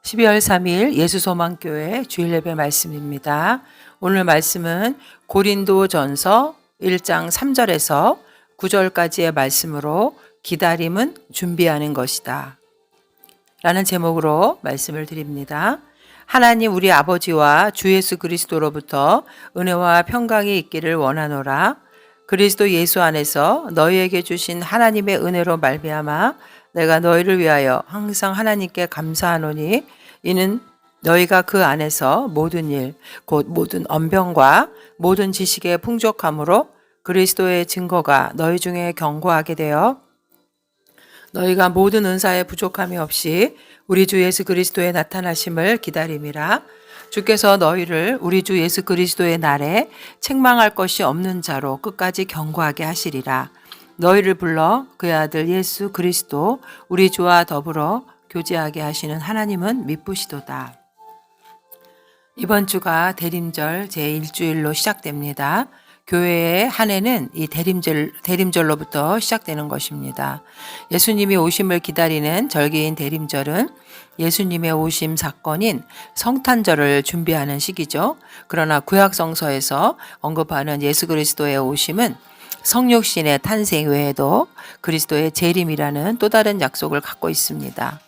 12월 3일 예수소망교회 주일예배 말씀입니다. 오늘 말씀은 고린도전서 1장 3절에서 9절까지의 말씀으로 기다림은 준비하는 것이다 라는 제목으로 말씀을 드립니다. 하나님 우리 아버지와 주 예수 그리스도로부터 은혜와 평강이 있기를 원하노라. 그리스도 예수 안에서 너희에게 주신 하나님의 은혜로 말미암아 내가 너희를 위하여 항상 하나님께 감사하노니 이는 너희가 그 안에서 모든 일 곧 모든 언변과 모든 지식의 풍족함으로 그리스도의 증거가 너희 중에 견고하게 되어 너희가 모든 은사에 부족함이 없이 우리 주 예수 그리스도의 나타나심을 기다림이라. 주께서 너희를 우리 주 예수 그리스도의 날에 책망할 것이 없는 자로 끝까지 견고하게 하시리라. 너희를 불러 그의 아들 예수 그리스도 우리 주와 더불어 교제하게 하시는 하나님은 미쁘시도다. 이번 주가 대림절 제1주일로 시작됩니다. 교회의 한 해는 이 대림절로부터 시작되는 것입니다. 예수님이 오심을 기다리는 절기인 대림절은 예수님의 오심 사건인 성탄절을 준비하는 시기죠. 그러나 구약성서에서 언급하는 예수 그리스도의 오심은 성육신의 탄생 외에도 그리스도의 재림이라는 또 다른 약속을 갖고 있습니다.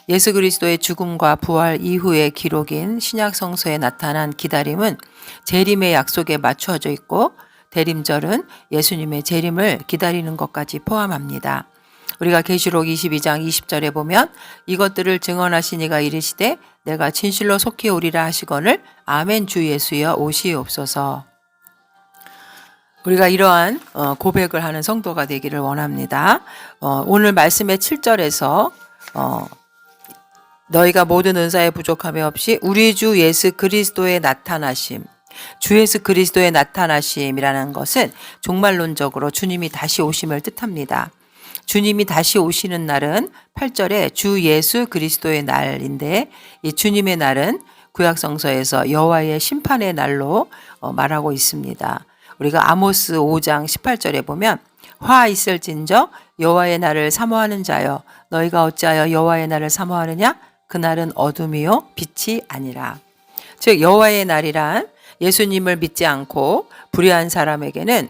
예수 그리스도의 죽음과 부활 이후의 기록인 신약 성서에 나타난 기다림은 재림의 약속에 맞추어져 있고 대림절은 예수님의 재림을 기다리는 것까지 포함합니다. 우리가 계시록 22장 20절에 보면 이것들을 증언하신 이가 이르시되 내가 진실로 속히 오리라 하시거늘 아멘 주 예수여 오시옵소서. 우리가 이러한 고백을 하는 성도가 되기를 원합니다. 오늘 말씀의 7절에서 너희가 모든 은사에 부족함이 없이 우리 주 예수 그리스도의 나타나심, 주 예수 그리스도의 나타나심이라는 것은 종말론적으로 주님이 다시 오심을 뜻합니다. 주님이 다시 오시는 날은 8절에 주 예수 그리스도의 날인데 이 주님의 날은 구약성서에서 여호와의 심판의 날로 말하고 있습니다. 우리가 아모스 5장 18절에 보면 화 있을진저 여호와의 날을 사모하는 자여 너희가 어찌하여 여호와의 날을 사모하느냐 그날은 어둠이요 빛이 아니라. 즉 여호와의 날이란 예수님을 믿지 않고 불의한 사람에게는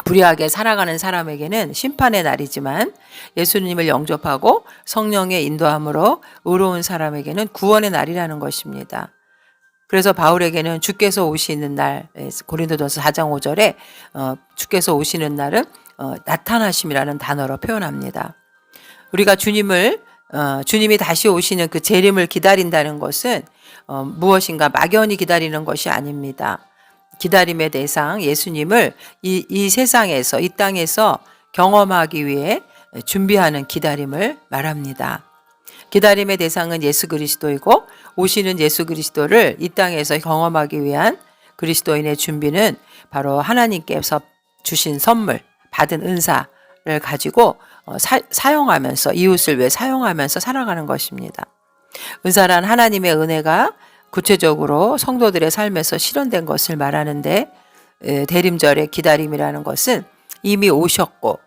불의하게 살아가는 사람에게는 심판의 날이지만 예수님을 영접하고 성령의 인도함으로 의로운 사람에게는 구원의 날이라는 것입니다. 그래서 바울에게는 주께서 오시는 날 고린도전서 4장 5절에 주께서 오시는 날은 나타나심이라는 단어로 표현합니다. 우리가 주님이 다시 오시는 그 재림을 기다린다는 것은 무엇인가 막연히 기다리는 것이 아닙니다. 기다림의 대상 예수님을 이 세상에서 이 땅에서 경험하기 위해 준비하는 기다림을 말합니다. 기다림의 대상은 예수 그리스도이고 오시는 예수 그리스도를 이 땅에서 경험하기 위한 그리스도인의 준비는 바로 하나님께서 주신 선물, 받은 은사를 가지고 사용하면서 이웃을 위해 사용하면서 살아가는 것입니다. 은사란 하나님의 은혜가 구체적으로 성도들의 삶에서 실현된 것을 말하는데 대림절의 기다림이라는 것은 이미 오셨고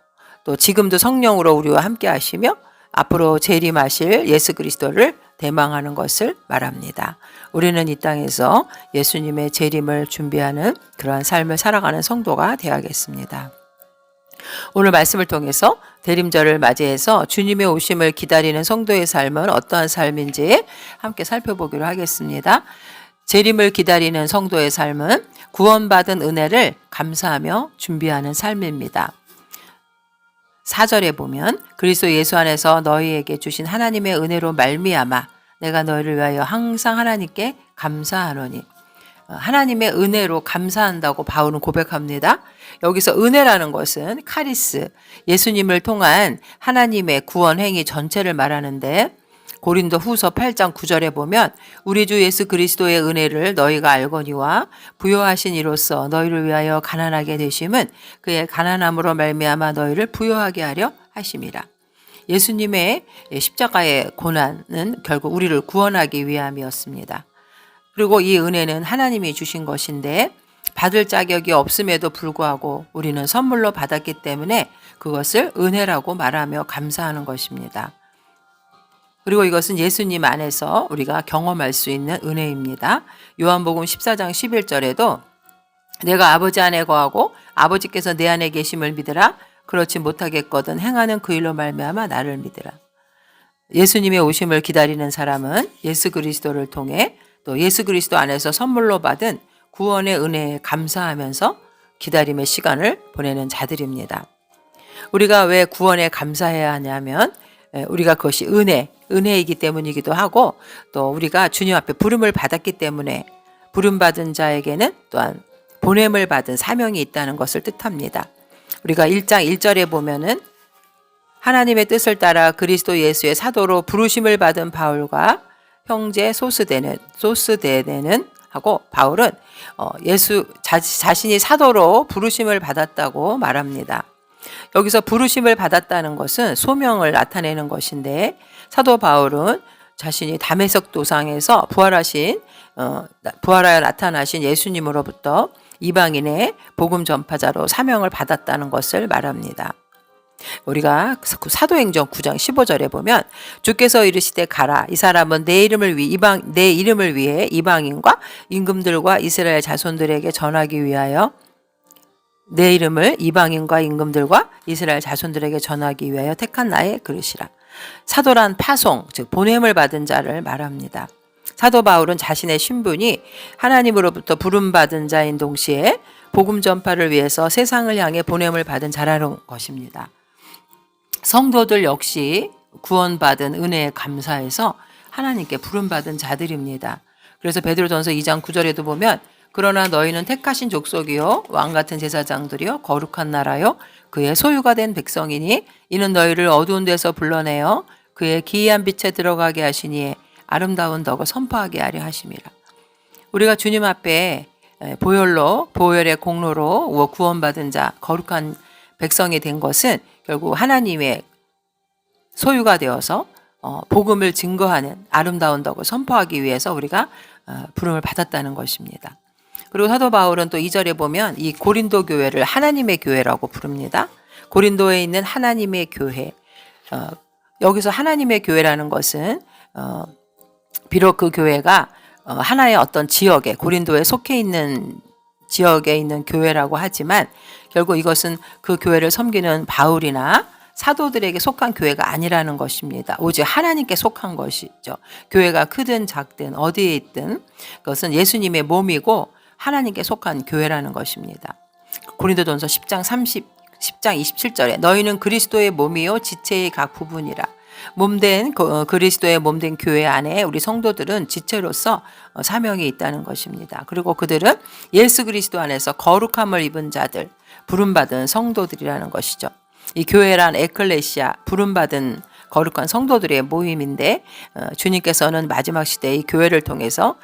또 지금도 성령으로 우리와 함께 하시며 앞으로 재림하실 예수 그리스도를 대망하는 것을 말합니다. 우리는 이 땅에서 예수님의 재림을 준비하는 그러한 삶을 살아가는 성도가 되어야겠습니다. 오늘 말씀을 통해서 대림절을 맞이해서 주님의 오심을 기다리는 성도의 삶은 어떠한 삶인지 함께 살펴보기로 하겠습니다. 재림을 기다리는 성도의 삶은 구원받은 은혜를 감사하며 준비하는 삶입니다. 4절에 보면 그리스도 예수 안에서 너희에게 주신 하나님의 은혜로 말미암아 내가 너희를 위하여 항상 하나님께 감사하노니. 하나님의 은혜로 감사한다고 바울은 고백합니다. 여기서 은혜라는 것은 카리스, 예수님을 통한 하나님의 구원 행위 전체를 말하는데 고린도 후서 8장 9절에 보면 우리 주 예수 그리스도의 은혜를 너희가 알거니와 부요하신 이로써 너희를 위하여 가난하게 되심은 그의 가난함으로 말미암아 너희를 부요하게 하려 하심이라. 예수님의 십자가의 고난은 결국 우리를 구원하기 위함이었습니다. 그리고 이 은혜는 하나님이 주신 것인데 받을 자격이 없음에도 불구하고 우리는 선물로 받았기 때문에 그것을 은혜라고 말하며 감사하는 것입니다. 그리고 이것은 예수님 안에서 우리가 경험할 수 있는 은혜입니다. 요한복음 14장 11절에도 내가 아버지 안에 거하고 아버지께서 내 안에 계심을 믿으라. 그렇지 못하겠거든 행하는 그 일로 말미암아 나를 믿으라. 예수님의 오심을 기다리는 사람은 예수 그리스도를 통해 또 예수 그리스도 안에서 선물로 받은 구원의 은혜에 감사하면서 기다림의 시간을 보내는 자들입니다. 우리가 왜 구원에 감사해야 하냐면 우리가 그것이 은혜이기 때문이기도 하고 또 우리가 주님 앞에 부름을 받았기 때문에 부름받은 자에게는 또한 보냄을 받은 사명이 있다는 것을 뜻합니다. 우리가 1장 1절에 보면은 하나님의 뜻을 따라 그리스도 예수의 사도로 부르심을 받은 바울과 형제 소스데네는 하고 바울은 예수 자신이 사도로 부르심을 받았다고 말합니다. 여기서 부르심을 받았다는 것은 소명을 나타내는 것인데 사도 바울은 자신이 다메섹 도상에서 부활하여 나타나신 예수님으로부터 이방인의 복음 전파자로 사명을 받았다는 것을 말합니다. 우리가 사도행전 9장 15절에 보면 주께서 이르시되 가라 이 사람은 내 이름을 위해 이방인과 임금들과 이스라엘 자손들에게 전하기 위하여 내 이름을 이방인과 임금들과 이스라엘 자손들에게 전하기 위하여 택한 나의 그릇이라. 사도란 파송 즉 보냄을 받은 자를 말합니다. 사도 바울은 자신의 신분이 하나님으로부터 부름받은 자인 동시에 복음 전파를 위해서 세상을 향해 보냄을 받은 자라는 것입니다. 성도들 역시 구원받은 은혜에 감사해서 하나님께 부름받은 자들입니다. 그래서 베드로전서 2장 9절에도 보면 그러나 너희는 택하신 족속이요 왕같은 제사장들이요 거룩한 나라요 그의 소유가 된 백성이니 이는 너희를 어두운 데서 불러내어 그의 기이한 빛에 들어가게 하시니 아름다운 덕을 선포하게 하려 하심이라. 우리가 주님 앞에 보혈의 공로로 구원받은 자 거룩한 백성이 된 것은 결국 하나님의 소유가 되어서 복음을 증거하는 아름다운 덕을 선포하기 위해서 우리가 부름을 받았다는 것입니다. 그리고 사도 바울은 또 2절에 보면 이 고린도 교회를 하나님의 교회라고 부릅니다. 고린도에 있는 하나님의 교회. 여기서 하나님의 교회라는 것은 비록 그 교회가 하나의 어떤 지역에 고린도에 속해 있는 지역에 있는 교회라고 하지만 결국 이것은 그 교회를 섬기는 바울이나 사도들에게 속한 교회가 아니라는 것입니다. 오직 하나님께 속한 것이죠. 교회가 크든 작든 어디에 있든 그것은 예수님의 몸이고 하나님께 속한 교회라는 것입니다. 고린도전서 10장 27절에 너희는 그리스도의 몸이요 지체의 각 부분이라. 몸된 그리스도의 몸된 교회 안에 우리 성도들은 지체로서 사명이 있다는 것입니다. 그리고 그들은 예수 그리스도 안에서 거룩함을 입은 자들, 부름받은 성도들이라는 것이죠. 이 교회란 에클레시아, 부름받은 거룩한 성도들의 모임인데 주님께서는 마지막 시대에 이 교회를 통해서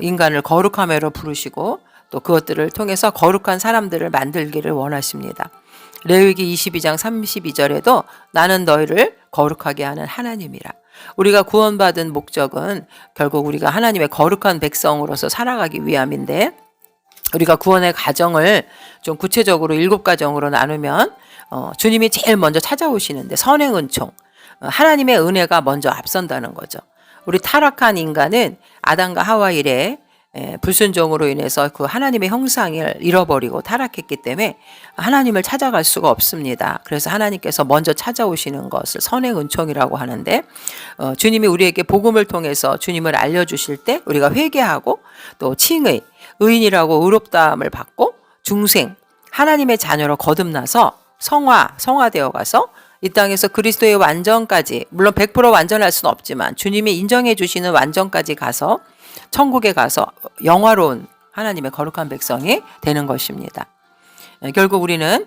인간을 거룩함으로 부르시고 또 그것들을 통해서 거룩한 사람들을 만들기를 원하십니다. 레위기 22장 32절에도 나는 너희를 거룩하게 하는 하나님이라. 우리가 구원받은 목적은 결국 우리가 하나님의 거룩한 백성으로서 살아가기 위함인데 우리가 구원의 과정을 좀 구체적으로 7가정으로 나누면 주님이 제일 먼저 찾아오시는데 선행 은총, 하나님의 은혜가 먼저 앞선다는 거죠. 우리 타락한 인간은 아담과 하와 이래 불순종으로 인해서 그 하나님의 형상을 잃어버리고 타락했기 때문에 하나님을 찾아갈 수가 없습니다. 그래서 하나님께서 먼저 찾아오시는 것을 선행 은총이라고 하는데 주님이 우리에게 복음을 통해서 주님을 알려주실 때 우리가 회개하고 또 칭의, 의인이라고 의롭다함을 받고 중생, 하나님의 자녀로 거듭나서 성화되어 가서 이 땅에서 그리스도의 완전까지 물론 100% 완전할 수는 없지만 주님이 인정해 주시는 완전까지 가서 천국에 가서 영화로운 하나님의 거룩한 백성이 되는 것입니다. 결국 우리는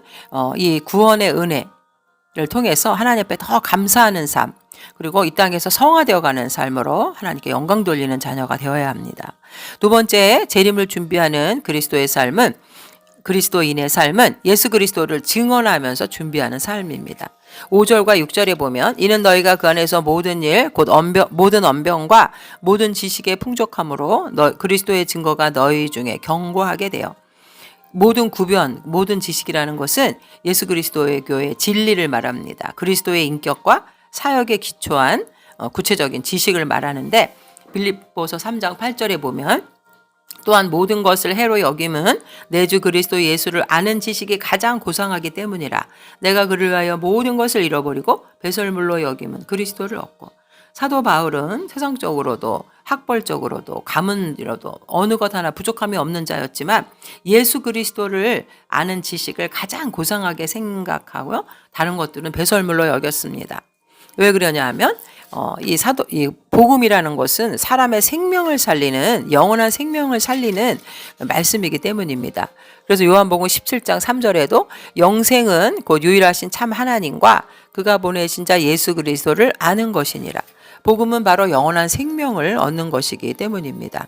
이 구원의 은혜를 통해서 하나님 앞에 더 감사하는 삶 그리고 이 땅에서 성화되어 가는 삶으로 하나님께 영광 돌리는 자녀가 되어야 합니다. 두 번째 재림을 준비하는 그리스도인의 삶은 예수 그리스도를 증언하면서 준비하는 삶입니다. 5절과 6절에 보면 이는 너희가 그 안에서 모든 일 곧 모든 언변과 모든 지식의 풍족함으로 그리스도의 증거가 너희 중에 견고하게 되어 모든 구변, 모든 지식이라는 것은 예수 그리스도의 교회의 진리를 말합니다. 그리스도의 인격과 사역에 기초한 구체적인 지식을 말하는데 빌립보서 3장 8절에 보면 또한 모든 것을 해로 여김은 내 주 그리스도 예수를 아는 지식이 가장 고상하기 때문이라. 내가 그를 위하여 모든 것을 잃어버리고 배설물로 여김은 그리스도를 얻고. 사도 바울은 세상적으로도 학벌적으로도 가문이로도 어느 것 하나 부족함이 없는 자였지만 예수 그리스도를 아는 지식을 가장 고상하게 생각하고요. 다른 것들은 배설물로 여겼습니다. 왜 그러냐 하면 이 복음이라는 것은 사람의 생명을 살리는, 영원한 생명을 살리는 말씀이기 때문입니다. 그래서 요한복음 17장 3절에도 영생은 곧 유일하신 참 하나님과 그가 보내신 자 예수 그리스도를 아는 것이니라. 복음은 바로 영원한 생명을 얻는 것이기 때문입니다.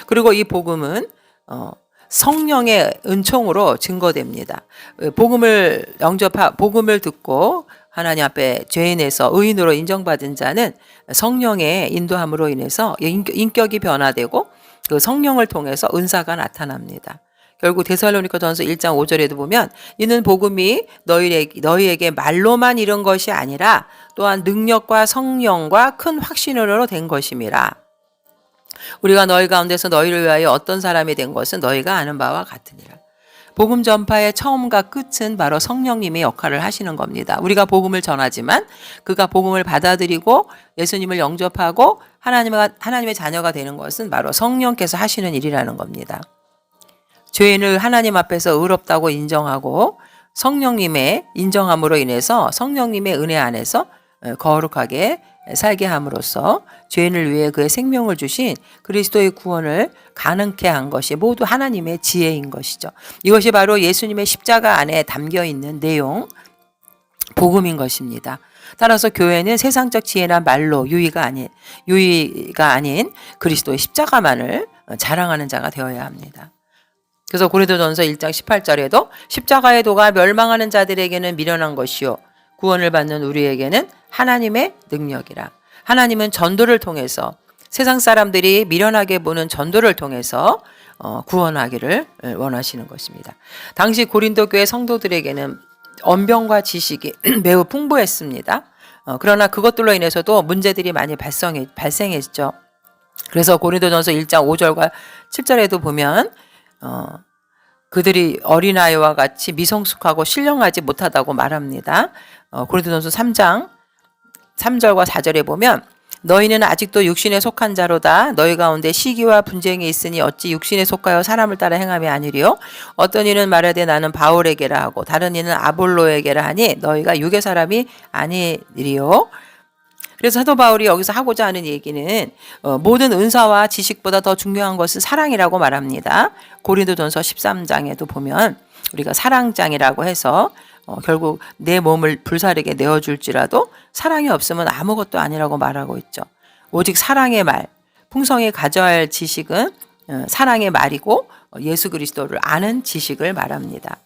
그리고 이 복음은 성령의 은총으로 증거됩니다. 복음을 듣고 하나님 앞에 죄인에서 의인으로 인정받은 자는 성령의 인도함으로 인해서 인격이 변화되고 그 성령을 통해서 은사가 나타납니다. 결국 데살로니가전서 1장 5절에도 보면 이는 복음이 너희에게 말로만 이른 것이 아니라 또한 능력과 성령과 큰 확신으로 된 것임이라. 우리가 너희 가운데서 너희를 위하여 어떤 사람이 된 것은 너희가 아는 바와 같으니라. 복음 전파의 처음과 끝은 바로 성령님의 역할을 하시는 겁니다. 우리가 복음을 전하지만 그가 복음을 받아들이고 예수님을 영접하고 하나님의 자녀가 되는 것은 바로 성령께서 하시는 일이라는 겁니다. 죄인을 하나님 앞에서 의롭다고 인정하고 성령님의 인정함으로 인해서 성령님의 은혜 안에서 거룩하게 살게 함으로써 죄인을 위해 그의 생명을 주신 그리스도의 구원을 가능케 한 것이 모두 하나님의 지혜인 것이죠. 이것이 바로 예수님의 십자가 안에 담겨 있는 내용, 복음인 것입니다. 따라서 교회는 세상적 지혜나 말로 유의가 아닌 그리스도의 십자가만을 자랑하는 자가 되어야 합니다. 그래서 고린도전서 1장 18절에도 십자가의 도가 멸망하는 자들에게는 미련한 것이요 구원을 받는 우리에게는 하나님의 능력이라. 하나님은 전도를 통해서 세상 사람들이 미련하게 보는 전도를 통해서 구원하기를 원하시는 것입니다. 당시 고린도 교회 성도들에게는 언변과 지식이 매우 풍부했습니다. 그러나 그것들로 인해서도 문제들이 많이 발생했죠. 그래서 고린도전서 1장 5절과 7절에도 보면 그들이 어린아이와 같이 미성숙하고 신령하지 못하다고 말합니다. 고린도전서 3장 3절과 4절에 보면 너희는 아직도 육신에 속한 자로다. 너희 가운데 시기와 분쟁이 있으니 어찌 육신에 속하여 사람을 따라 행함이 아니리요. 어떤 이는 말하되 나는 바울에게라 하고 다른 이는 아볼로에게라 하니 너희가 육의 사람이 아니리요. 그래서 사도 바울이 여기서 하고자 하는 얘기는 모든 은사와 지식보다 더 중요한 것은 사랑이라고 말합니다. 고린도전서 13장에도 보면 우리가 사랑장이라고 해서 결국 내 몸을 불사르게 내어줄지라도 사랑이 없으면 아무것도 아니라고 말하고 있죠. 오직 사랑의 말, 풍성히 가져야 할 지식은 사랑의 말이고 예수 그리스도를 아는 지식을 말합니다.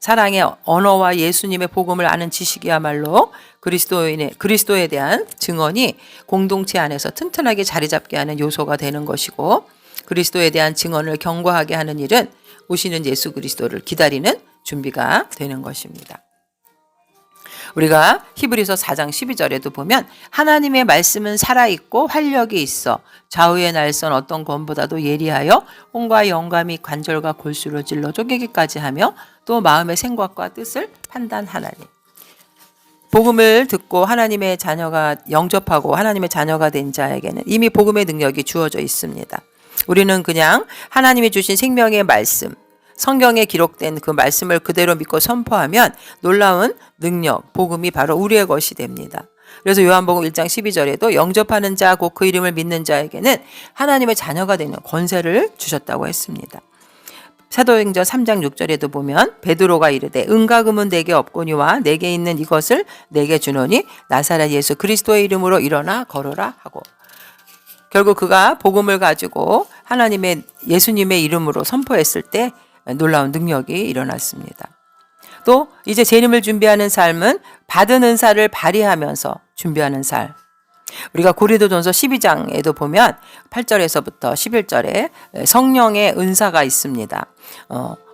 사랑의 언어와 예수님의 복음을 아는 지식이야말로 그리스도에 대한 증언이 공동체 안에서 튼튼하게 자리 잡게 하는 요소가 되는 것이고 그리스도에 대한 증언을 견고하게 하는 일은 오시는 예수 그리스도를 기다리는 준비가 되는 것입니다. 우리가 히브리서 4장 12절에도 보면 하나님의 말씀은 살아있고 활력이 있어 좌우의 날선 어떤 검보다도 예리하여 혼과 영감이 관절과 골수로 찔러 쪼개기까지 하며 또 마음의 생각과 뜻을 판단하나니. 복음을 듣고 하나님의 자녀가 영접하고 하나님의 자녀가 된 자에게는 이미 복음의 능력이 주어져 있습니다. 우리는 그냥 하나님이 주신 생명의 말씀, 성경에 기록된 그 말씀을 그대로 믿고 선포하면 놀라운 능력, 복음이 바로 우리의 것이 됩니다. 그래서 요한복음 1장 12절에도 영접하는 자, 곧 그 이름을 믿는 자에게는 하나님의 자녀가 되는 권세를 주셨다고 했습니다. 사도행전 3장 6절에도 보면 베드로가 이르되 은과 금은 내게 없거니와 내게 있는 이것을 내게 주노니 나사렛 예수 그리스도의 이름으로 일어나 걸어라 하고 결국 그가 복음을 가지고 예수님의 이름으로 선포했을 때 놀라운 능력이 일어났습니다. 또 이제 재림을 준비하는 삶은 받은 은사를 발휘하면서 준비하는 삶. 우리가 고린도전서 12장에도 보면 8절에서부터 11절에 성령의 은사가 있습니다.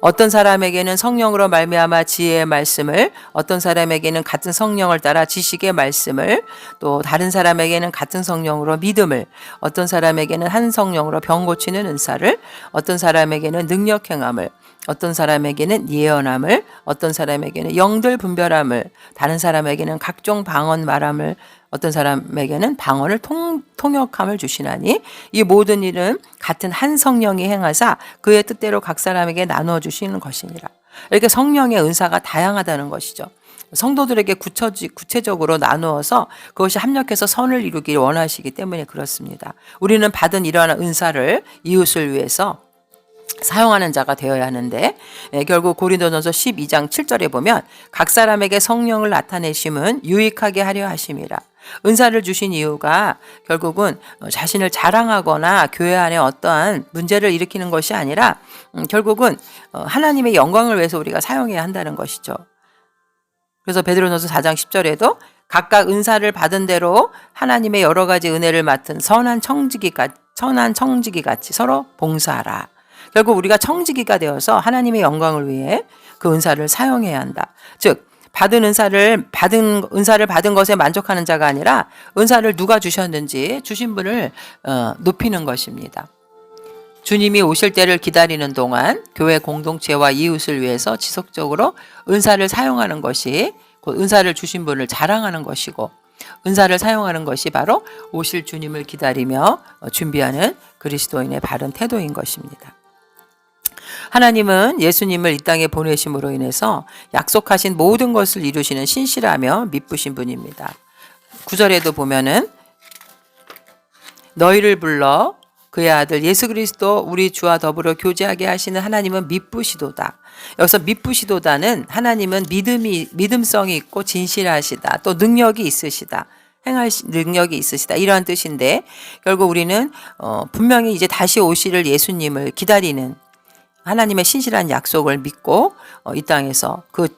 어떤 사람에게는 성령으로 말미암아 지혜의 말씀을, 어떤 사람에게는 같은 성령을 따라 지식의 말씀을, 또 다른 사람에게는 같은 성령으로 믿음을, 어떤 사람에게는 한 성령으로 병 고치는 은사를, 어떤 사람에게는 능력 행함을, 어떤 사람에게는 예언함을, 어떤 사람에게는 영들 분별함을, 다른 사람에게는 각종 방언 말함을, 어떤 사람에게는 방언을 통역함을 주시나니 이 모든 일은 같은 한 성령이 행하사 그의 뜻대로 각 사람에게 나누어 주시는 것이니라. 이렇게 성령의 은사가 다양하다는 것이죠. 성도들에게 구체적으로 나누어서 그것이 합력해서 선을 이루길 원하시기 때문에 그렇습니다. 우리는 받은 이러한 은사를 이웃을 위해서 사용하는 자가 되어야 하는데, 결국 고린도전서 12장 7절에 보면 각 사람에게 성령을 나타내심은 유익하게 하려 하심이라. 은사를 주신 이유가 결국은 자신을 자랑하거나 교회 안에 어떠한 문제를 일으키는 것이 아니라 결국은 하나님의 영광을 위해서 우리가 사용해야 한다는 것이죠. 그래서 베드로전서 4장 10절에도 각각 은사를 받은 대로 하나님의 여러 가지 은혜를 맡은 선한 청지기 같이 서로 봉사하라. 결국 우리가 청지기가 되어서 하나님의 영광을 위해 그 은사를 사용해야 한다. 즉 받은 은사를 받은 것에 만족하는 자가 아니라 은사를 누가 주셨는지 주신 분을 높이는 것입니다. 주님이 오실 때를 기다리는 동안 교회 공동체와 이웃을 위해서 지속적으로 은사를 사용하는 것이 곧 은사를 주신 분을 자랑하는 것이고, 은사를 사용하는 것이 바로 오실 주님을 기다리며 준비하는 그리스도인의 바른 태도인 것입니다. 하나님은 예수님을 이 땅에 보내심으로 인해서 약속하신 모든 것을 이루시는 신실하며 미쁘신 분입니다. 9절에도 보면은 너희를 불러 그의 아들 예수 그리스도 우리 주와 더불어 교제하게 하시는 하나님은 미쁘시도다. 여기서 미쁘시도다는 하나님은 믿음성이 있고 진실하시다. 또 능력이 있으시다. 행할 능력이 있으시다. 이러한 뜻인데, 결국 우리는 분명히 이제 다시 오실 예수님을 기다리는 하나님의 신실한 약속을 믿고 이 땅에서 그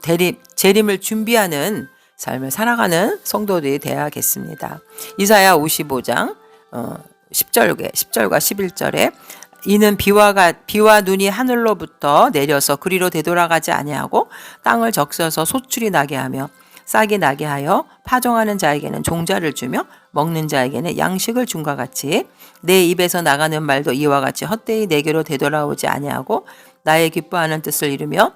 재림을 준비하는 삶을 살아가는 성도들이 되어야겠습니다. 이사야 55장 10절과 11절에 이는 비와 눈이 하늘로부터 내려서 그리로 되돌아가지 아니하고 땅을 적셔서 소출이 나게 하며 싹이 나게 하여 파종하는 자에게는 종자를 주며 먹는 자에게는 양식을 준과 같이 내 입에서 나가는 말도 이와 같이 헛되이 내게로 되돌아오지 아니하고 나의 기뻐하는 뜻을 이루며